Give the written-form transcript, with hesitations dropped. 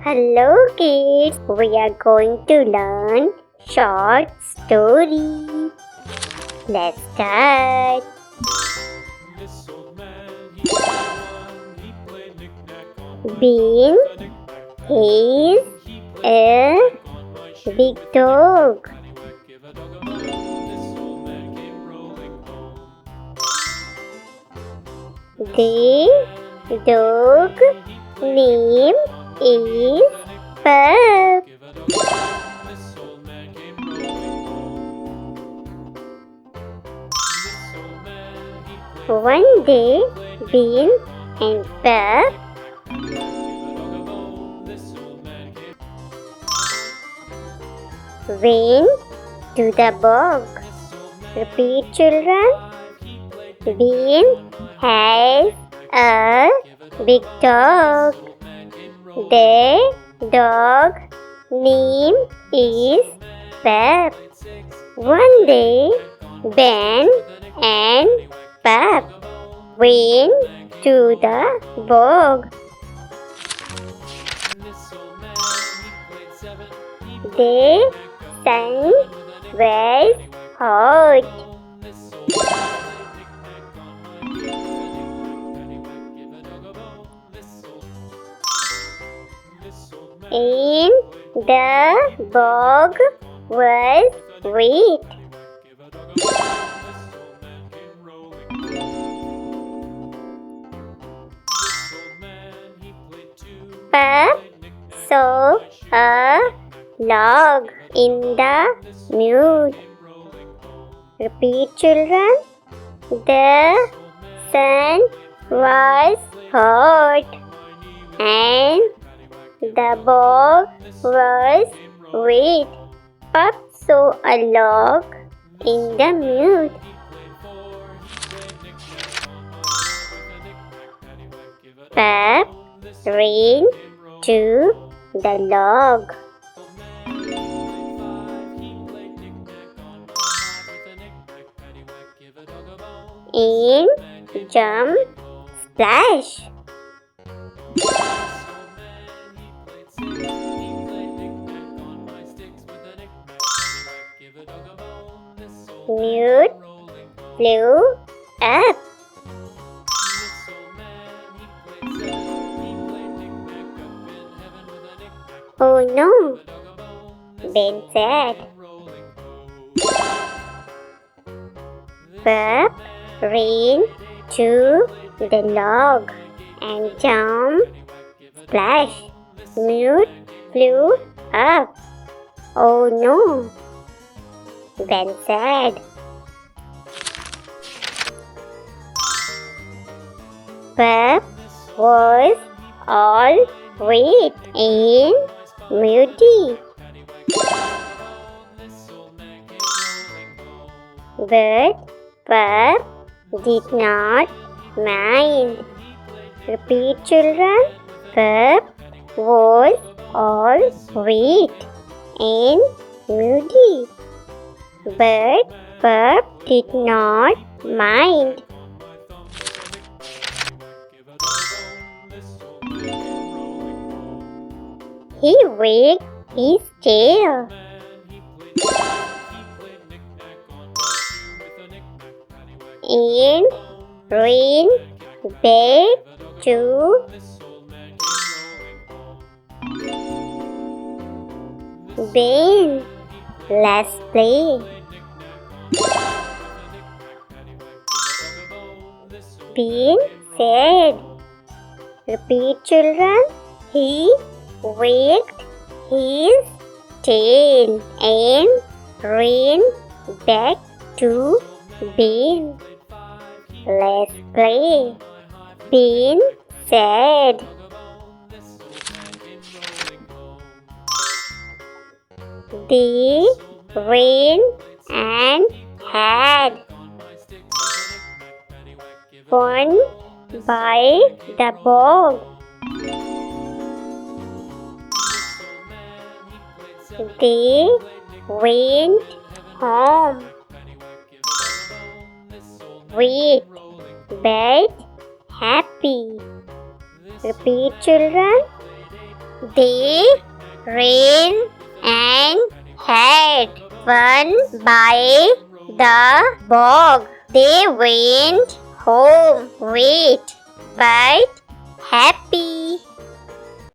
Hello kids, we are going to learn short story. Let's start. Bean is a big dog. The dog name is Pup. One day, Bean and Pup went to the bog. Repeat, children. Bean has a big dog. The dog name is Pup. One day, Ben and Pup went to the bog. The sun was hot. And the bog was wet. Pup saw a log in the mud. Repeat, children. The sun was hot and the bog was wet. Pup saw a log in the mud. Pup ran to the log. And jump, splash. Newt flew up. Oh no, Ben said. Pup ran to the log and jumped, splash. Newt flew up. Oh no, Ben said. Pup was all wet and muddy. But Pup did not mind. Repeat, children. Pup was all wet and muddy. But Pup did not mind. He wagged his tail. And ran back to Ben. Let's play. Ben said. Repeat, children. He wagged his tail and ran back to Ben. Let's play. Ben said. They ran and had fun by the bog. They went home. Wait, but happy. Repeat, children. They ran and had fun by the bog. They went home wet but happy.